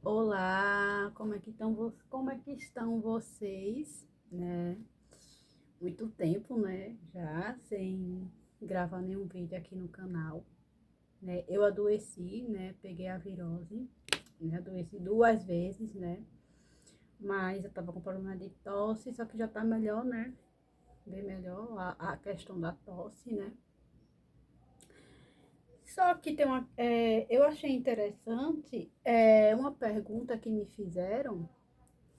Olá, como é que estão vocês, né? Muito tempo, né? Já sem gravar nenhum vídeo aqui no canal, né? Eu adoeci, né? Peguei a virose, né? Adoeci 2 vezes, né? Mas eu tava com problema de tosse, só que já tá melhor, né? Bem melhor a questão da tosse, né? Só que eu achei interessante, uma pergunta que me fizeram,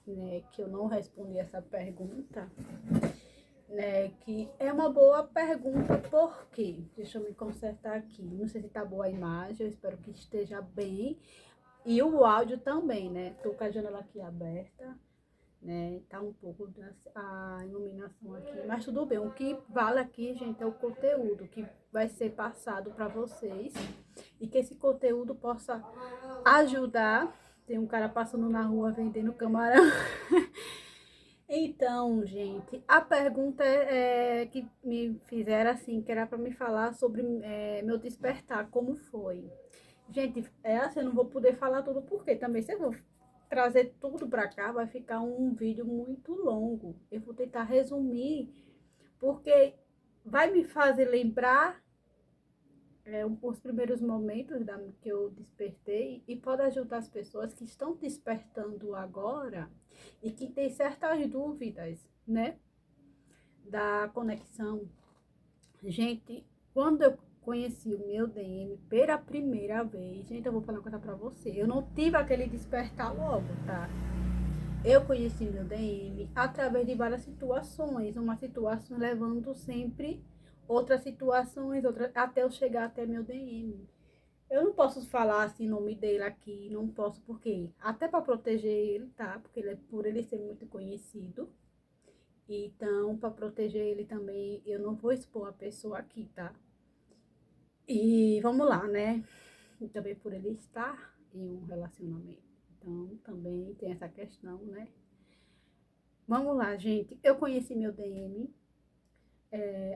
né, que eu não respondi essa pergunta, né, que é uma boa pergunta, por quê? Deixa eu me consertar aqui. Não sei se tá boa a imagem, eu espero que esteja bem. E o áudio também, né? Tô com a janela aqui aberta, né? Tá um pouco a iluminação aqui, mas tudo bem. O que vale aqui, gente, é o conteúdo que vai ser passado para vocês e que esse conteúdo possa ajudar. Tem um cara passando na rua vendendo camarão. Então, gente, a pergunta que me fizeram assim, que era para me falar sobre meu despertar, como foi. Gente, é assim, eu não vou poder falar tudo, porque também se eu vou trazer tudo para cá, vai ficar um vídeo muito longo. Eu vou tentar resumir, porque vai me fazer lembrar os primeiros momentos que eu despertei e pode ajudar as pessoas que estão despertando agora e que têm certas dúvidas, né, da conexão. Gente, quando eu conheci o meu DM pela primeira vez, gente, eu vou falar uma coisa pra você, eu não tive aquele despertar logo, tá? Eu conheci meu DM através de várias situações, uma situação levando sempre outras situações, até eu chegar até meu DM. Eu não posso falar assim o nome dele aqui, não posso, porque até para proteger ele, tá? Porque por ele ser muito conhecido. Então, para proteger ele também, eu não vou expor a pessoa aqui, tá? E vamos lá, né? E também por ele estar em um relacionamento. Então, também tem essa questão, né? Vamos lá, gente. Eu conheci meu DM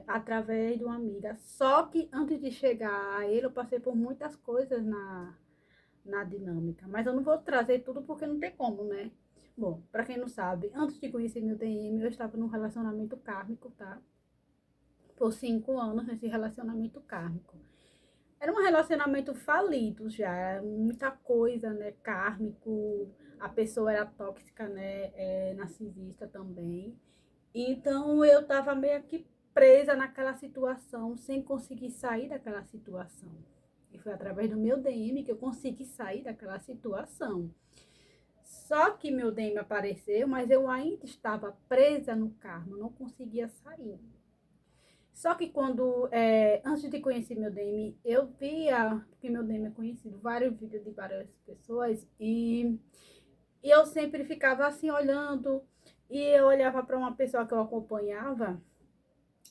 através de uma amiga. Só que antes de chegar a ele, eu passei por muitas coisas na dinâmica. Mas eu não vou trazer tudo porque não tem como, né? Bom, para quem não sabe, antes de conhecer meu DM, eu estava num relacionamento kármico, tá? Por 5 anos nesse relacionamento kármico. Era um relacionamento falido já, muita coisa, né? Kármico, a pessoa era tóxica, né? Narcisista também. Então eu tava meio que presa naquela situação, sem conseguir sair daquela situação. E foi através do meu DM que eu consegui sair daquela situação. Só que meu DM apareceu, mas eu ainda estava presa no karma, não conseguia sair. Só que antes de conhecer meu DM, eu via, porque meu DM é conhecido, vários vídeos de várias pessoas, e eu sempre ficava assim olhando, e eu olhava para uma pessoa que eu acompanhava,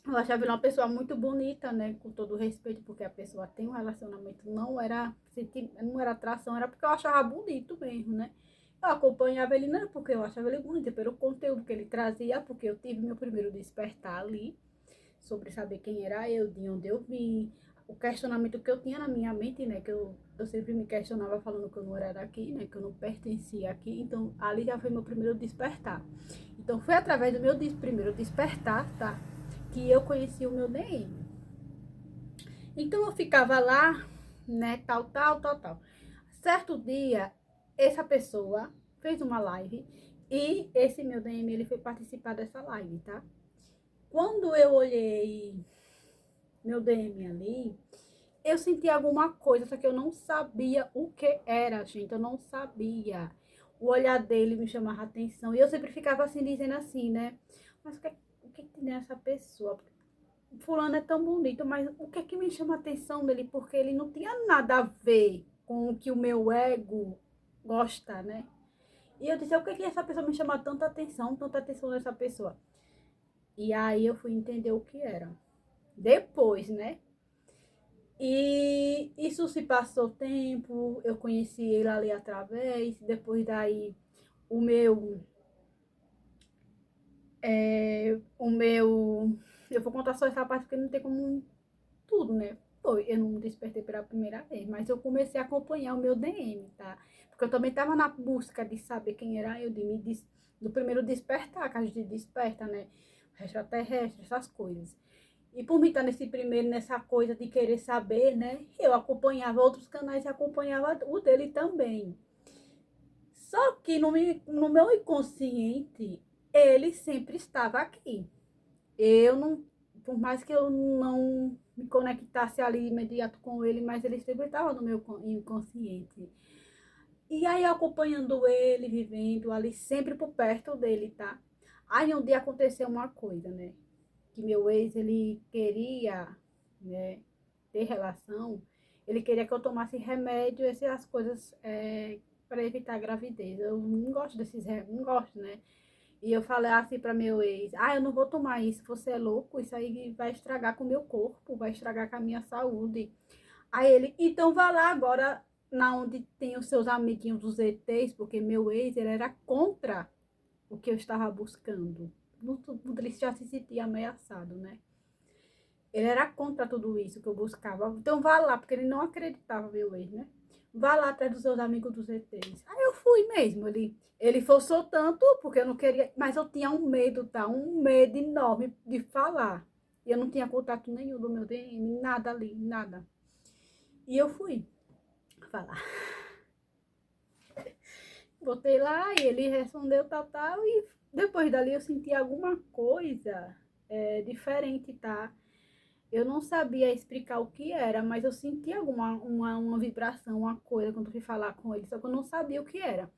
eu achava ele uma pessoa muito bonita, né? Com todo respeito, porque a pessoa tem um relacionamento, não era atração, era porque eu achava bonito mesmo, né? Eu acompanhava ele não é porque eu achava ele bonito, é pelo conteúdo que ele trazia, porque eu tive meu primeiro despertar ali, sobre saber quem era eu, de onde eu vim, o questionamento que eu tinha na minha mente, né? Que eu sempre me questionava falando que eu não era daqui, né? Que eu não pertencia aqui. Então, ali já foi meu primeiro despertar. Então, foi através do meu primeiro despertar, tá? Que eu conheci o meu DM. Então, eu ficava lá, né? Tal, tal, tal, tal. Certo dia, essa pessoa fez uma live e esse meu DM, ele foi participar dessa live, tá? Quando eu olhei meu DM ali, eu senti alguma coisa, só que eu não sabia o que era, gente. Eu não sabia. O olhar dele me chamava a atenção. E eu sempre ficava assim, dizendo assim, né? Mas o que tem nessa pessoa? Fulano é tão bonito, mas o que é que me chama a atenção dele? Porque ele não tinha nada a ver com o que o meu ego gosta, né? E eu disse, o que é que essa pessoa me chama tanta atenção dessa pessoa? E aí eu fui entender o que era. Depois, né? E isso se passou tempo, eu conheci ele ali através, depois daí o meu, o meu, eu vou contar só essa parte porque não tem como tudo, né? foi. Eu não despertei pela primeira vez, mas eu comecei a acompanhar o meu DM, tá? Porque eu também tava na busca de saber quem era eu, do primeiro despertar, que a gente desperta, né? Extraterrestre, essas coisas. E por mim estar nesse primeiro, nessa coisa de querer saber, né? Eu acompanhava outros canais e acompanhava o dele também. Só que no meu inconsciente, ele sempre estava aqui. Eu não, por mais que eu não me conectasse ali imediato com ele, mas ele sempre estava no meu inconsciente. E aí, acompanhando ele, vivendo ali, sempre por perto dele, tá? Aí, um dia aconteceu uma coisa, né? Que meu ex, ele queria, né, ter relação, ele queria que eu tomasse remédio, essas coisas, para evitar a gravidez. Eu não gosto desses remédios, não gosto, né? E eu falei assim para meu ex, eu não vou tomar isso, você é louco, isso aí vai estragar com o meu corpo, vai estragar com a minha saúde. Aí ele, então vá lá agora na onde tem os seus amiguinhos dos ETs, porque meu ex, ele era contra o que eu estava buscando. Ele já se sentia ameaçado, né? Ele era contra tudo isso que eu buscava. Então vá lá, porque ele não acreditava, meu ex, né? Vá lá atrás dos seus amigos dos ETs. Aí eu fui mesmo. Ele forçou tanto, porque eu não queria. Mas eu tinha um medo, tá? Um medo enorme de falar. E eu não tinha contato nenhum do meu DM, nada ali, nada. E eu fui falar. Botei lá e ele respondeu tal. E depois dali eu senti alguma coisa diferente, tá? Eu não sabia explicar o que era, mas eu senti uma vibração, uma coisa quando eu fui falar com ele, só que eu não sabia o que era.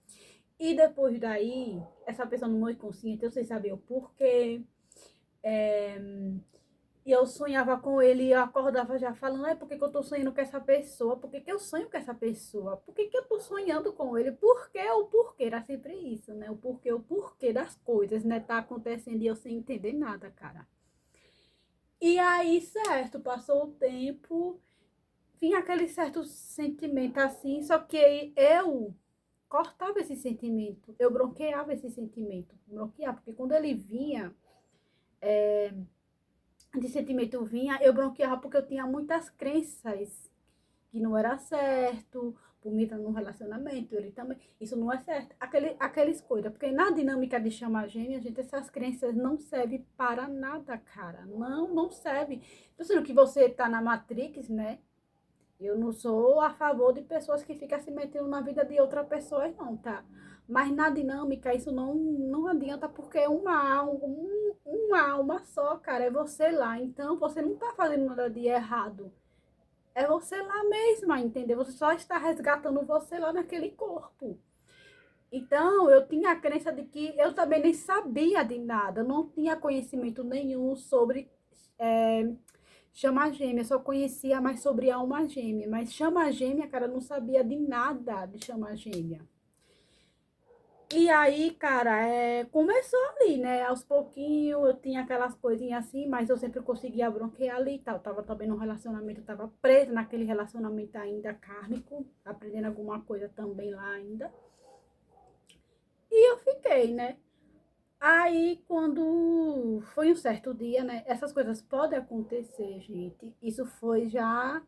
E depois daí, essa pessoa no meu inconsciente, eu sem saber o porquê, e eu sonhava com ele e eu acordava já falando, por que eu tô sonhando com essa pessoa? Por que eu sonho com essa pessoa? Por que eu tô sonhando com ele? Por quê? O porquê? Era sempre isso, né? O porquê das coisas, né? Tá acontecendo e eu sem entender nada, cara. E aí, certo, passou o tempo, vinha aquele certo sentimento assim, só que eu cortava esse sentimento, eu bloqueava esse sentimento, bloqueava, porque quando ele vinha, de sentimento vinha, eu bloqueava porque eu tinha muitas crenças que não era certo, por mim estar num relacionamento, ele também, isso não é certo, aquelas coisas, porque na dinâmica de chamar gêmea, gente, essas crenças não servem para nada, cara, não serve. Então, sendo que você tá na Matrix, né? Eu não sou a favor de pessoas que ficam se metendo na vida de outra pessoa, não, tá? Mas na dinâmica isso não adianta, porque é uma alma só, cara, é você lá. Então você não tá fazendo nada de errado. É você lá mesma, entendeu? Você só está resgatando você lá naquele corpo. Então, eu tinha a crença de que eu também nem sabia de nada, não tinha conhecimento nenhum sobre chama gêmea, só conhecia mais sobre alma gêmea, mas chama gêmea, cara, eu não sabia de nada de chama gêmea. E aí, cara, começou ali, né? Aos pouquinhos eu tinha aquelas coisinhas assim, mas eu sempre conseguia bronquear ali e tal. Tava também num relacionamento, tava presa naquele relacionamento ainda kármico, aprendendo alguma coisa também lá ainda. E eu fiquei, né? Aí, quando foi um certo dia, né? Essas coisas podem acontecer, gente. Isso foi já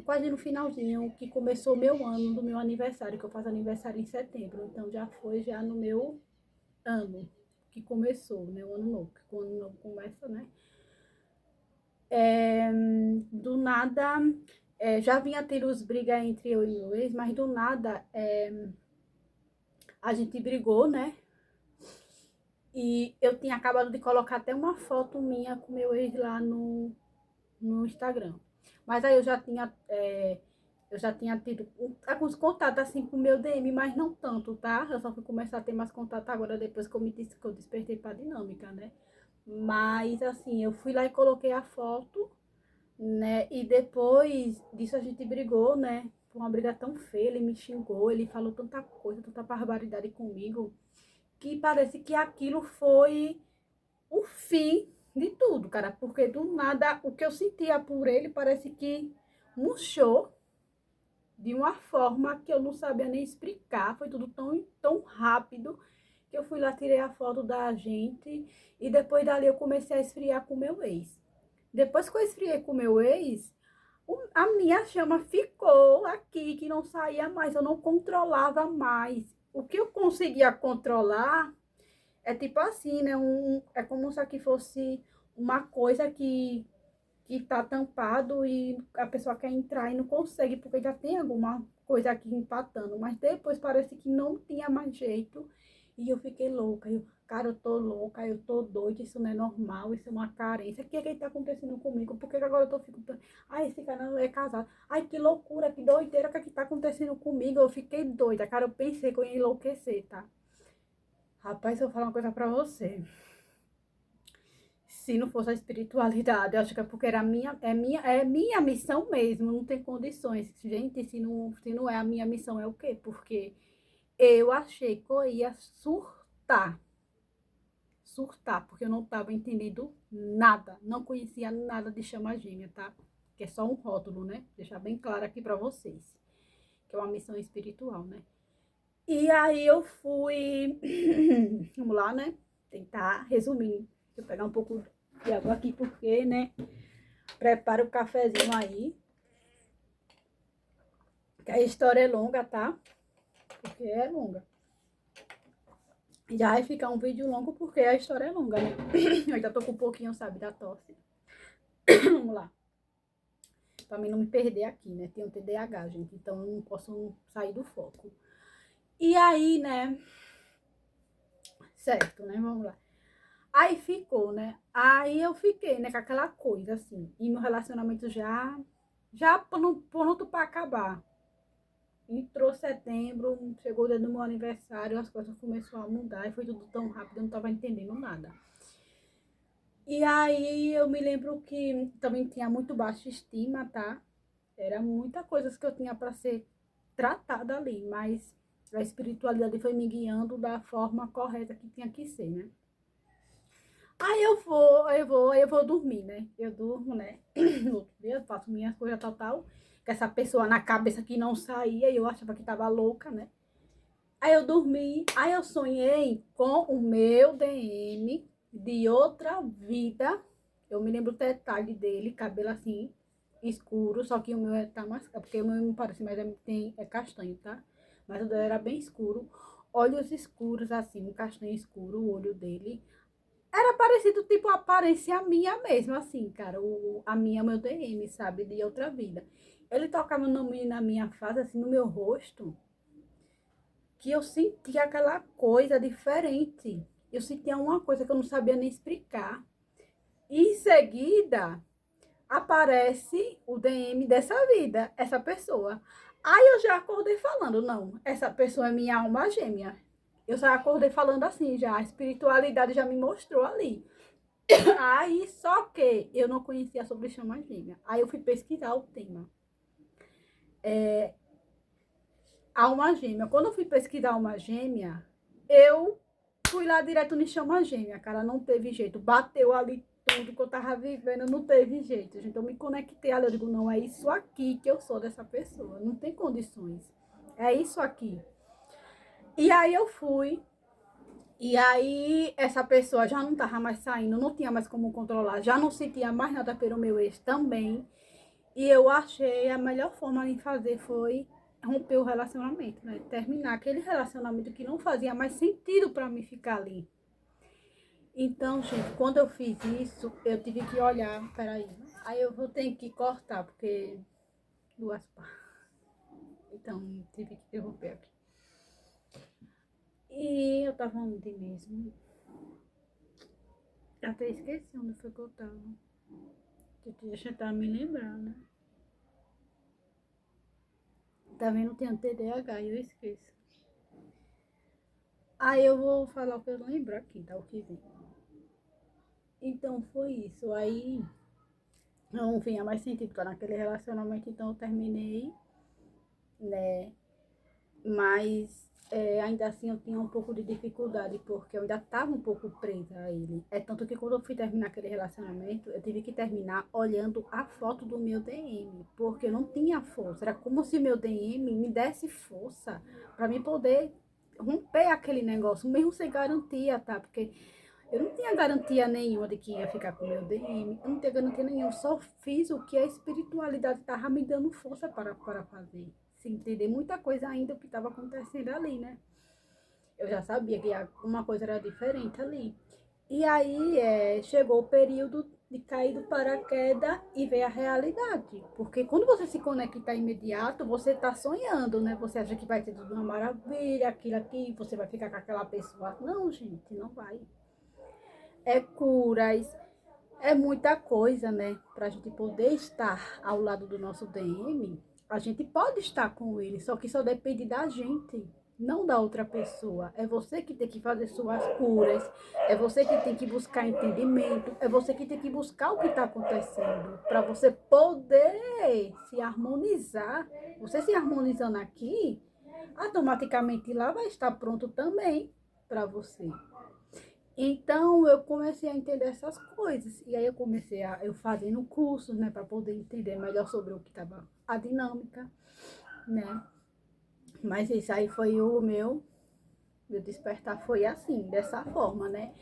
quase no finalzinho, que começou o meu ano do meu aniversário, que eu faço aniversário em setembro. Então, já foi já no meu ano que começou, né? O ano novo. Que o ano novo começa, né? Do nada, já vinha ter os brigas entre eu e meu ex, mas do nada a gente brigou, né? E eu tinha acabado de colocar até uma foto minha com meu ex lá no Instagram. Mas aí eu já tinha tido alguns contatos assim com o meu DM, mas não tanto, tá? Eu só fui começar a ter mais contato agora depois que eu me disse que eu despertei pra dinâmica, né? Mas assim, eu fui lá e coloquei a foto, né? E depois disso a gente brigou, né? Foi uma briga tão feia, ele me xingou, ele falou tanta coisa, tanta barbaridade comigo, que parece que aquilo foi o fim de tudo, cara, porque do nada o que eu sentia por ele parece que murchou de uma forma que eu não sabia nem explicar. Foi tudo tão rápido que eu fui lá, tirei a foto da gente e depois dali eu comecei a esfriar com o meu ex. Depois que eu esfriei com o meu ex, A minha chama ficou aqui, que não saía mais, eu não controlava mais. O que eu conseguia controlar é tipo assim, né? É como se aqui fosse uma coisa que tá tampado e a pessoa quer entrar e não consegue, porque já tem alguma coisa aqui empatando. Mas depois parece que não tinha mais jeito. E eu fiquei louca. Cara, eu tô louca, eu tô doida, isso não é normal, isso é uma carência. O que é que tá acontecendo comigo? Por que que agora eu tô ficando. Ai, esse cara não é casado. Ai, que loucura, que doideira, o que é que tá acontecendo comigo? Eu fiquei doida, cara. Eu pensei que eu ia enlouquecer, tá? Rapaz, eu vou falar uma coisa pra você. Se não fosse a espiritualidade, eu acho que é porque era minha missão mesmo, não tem condições. Gente, se não é a minha missão, é o quê? Porque eu achei que eu ia surtar, porque eu não estava entendendo nada, não conhecia nada de chama gêmea, tá? Que é só um rótulo, né? Deixar bem claro aqui para vocês, que é uma missão espiritual, né? E aí eu fui, vamos lá, né? Tentar resumir. Deixa eu pegar um pouco de água aqui, porque, né? Prepara o cafezinho aí, que a história é longa, tá? Porque é longa. Já vai ficar um vídeo longo porque a história é longa, né? Eu já tô com um pouquinho, sabe, da tosse. Vamos lá. Pra mim não me perder aqui, né? Tenho TDAH, gente, então eu não posso sair do foco. E aí, né? Certo, né? Vamos lá. Aí ficou, né? Aí eu fiquei, né, com aquela coisa, assim. E meu relacionamento já pronto pra acabar. Entrou setembro, chegou o dia do meu aniversário, as coisas começaram a mudar e foi tudo tão rápido, eu não tava entendendo nada. E aí eu me lembro que também tinha muito baixa estima, tá? Era muita coisa que eu tinha para ser tratada ali, mas a espiritualidade foi me guiando da forma correta que tinha que ser, né? Aí eu vou dormir, né? Eu durmo, né? No outro dia eu faço minhas coisas tal, que essa pessoa na cabeça que não saía, e eu achava que tava louca, né? Aí eu dormi, aí eu sonhei com o meu DM de outra vida. Eu me lembro o detalhe dele, cabelo assim, escuro, só que o meu tá mais, porque o meu não parece, mas é castanho, tá? Mas o dele era bem escuro, olhos escuros assim, um castanho escuro, o olho dele. Era parecido, tipo, a aparência minha mesmo, assim, cara, a minha, meu DM, sabe, de outra vida. Ele tocava na minha face, assim, no meu rosto, que eu sentia aquela coisa diferente. Eu sentia uma coisa que eu não sabia nem explicar. E em seguida, aparece o DM dessa vida, essa pessoa. Aí eu já acordei falando, não, essa pessoa é minha alma gêmea. Eu já acordei falando assim, já, a espiritualidade já me mostrou ali. Aí, só que eu não conhecia sobre chama gêmea. Aí eu fui pesquisar o tema. Alma gêmea. Quando eu fui pesquisar alma gêmea, eu fui lá direto no chama gêmea, cara. Não teve jeito. Bateu ali tudo que eu tava vivendo, não teve jeito. Gente, eu me conectei ali. Eu digo, não, é isso aqui que eu sou dessa pessoa. Não tem condições. É isso aqui. E aí eu fui. E aí essa pessoa já não tava mais saindo, não tinha mais como controlar, já não sentia mais nada pelo meu ex também. E eu achei a melhor forma de fazer foi romper o relacionamento, né? Terminar aquele relacionamento que não fazia mais sentido para mim ficar ali. Então, gente, quando eu fiz isso, eu tive que olhar, peraí, aí eu vou ter que cortar, porque duas partes. Então, tive que interromper aqui. E eu tava onde mesmo? Até esqueci onde foi que eu tava. Deixa eu tentar me lembrar, né? Também não tenho TDAH e eu esqueço. Aí eu vou falar o que eu lembro aqui, tá? O que vem. Então foi isso. Aí não vinha mais sentido estar naquele relacionamento, então eu terminei, né? Mas ainda assim eu tinha um pouco de dificuldade, porque eu ainda estava um pouco presa a ele. É tanto que quando eu fui terminar aquele relacionamento, eu tive que terminar olhando a foto do meu DM, porque eu não tinha força. Era como se meu DM me desse força para mim poder romper aquele negócio, mesmo sem garantia, tá? Porque Eu não tinha garantia nenhuma de que ia ficar com o meu DM, eu não tinha garantia nenhuma, eu só fiz o que a espiritualidade estava me dando força para fazer. Se entender muita coisa ainda o que estava acontecendo ali, né? Eu já sabia que uma coisa era diferente ali. E aí chegou o período de cair do paraquedas e ver a realidade. Porque quando você se conecta imediato, você está sonhando, né? Você acha que vai ser tudo uma maravilha, aquilo aqui, você vai ficar com aquela pessoa. Não, gente, não vai. É curas, é muita coisa, né? Para a gente poder estar ao lado do nosso DM, a gente pode estar com ele, só que só depende da gente, não da outra pessoa. É você que tem que fazer suas curas, é você que tem que buscar entendimento, é você que tem que buscar o que está acontecendo, para você poder se harmonizar. Você se harmonizando aqui, automaticamente lá vai estar pronto também para você. Então eu comecei a entender essas coisas. E aí eu comecei eu fazendo cursos, né, para poder entender melhor sobre o que estava a dinâmica, né? Mas isso aí foi o meu despertar foi assim, dessa forma, né?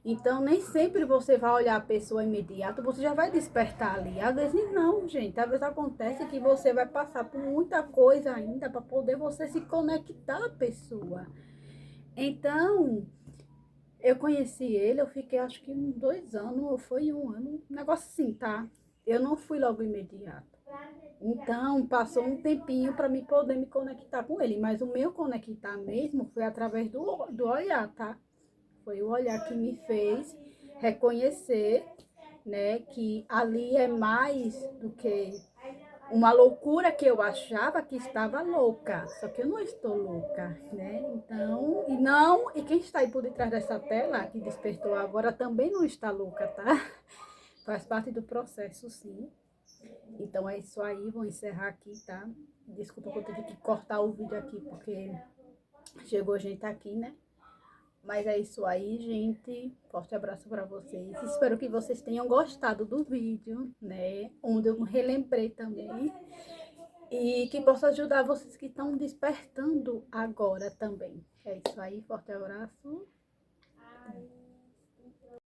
Então nem sempre você vai olhar a pessoa imediata, você já vai despertar ali. Às vezes não, gente. Às vezes acontece que você vai passar por muita coisa ainda para poder você se conectar à pessoa. Então, eu conheci ele, eu fiquei acho que 2 anos, ou foi 1 ano, um negócio assim, tá? Eu não fui logo imediato. Então, passou um tempinho para me poder me conectar com ele, mas o meu conectar mesmo foi através do olhar, tá? Foi o olhar que me fez reconhecer, né, que ali é mais do que uma loucura que eu achava que estava louca, só que eu não estou louca, né? Então, e quem está aí por detrás dessa tela, que despertou agora, também não está louca, tá? Faz parte do processo, sim. Então é isso aí, vou encerrar aqui, tá? Desculpa que eu tive que cortar o vídeo aqui, porque chegou gente aqui, né? Mas é isso aí, gente. Forte abraço para vocês. Espero que vocês tenham gostado do vídeo, né? Onde eu relembrei também. E que possa ajudar vocês que estão despertando agora também. É isso aí, forte abraço.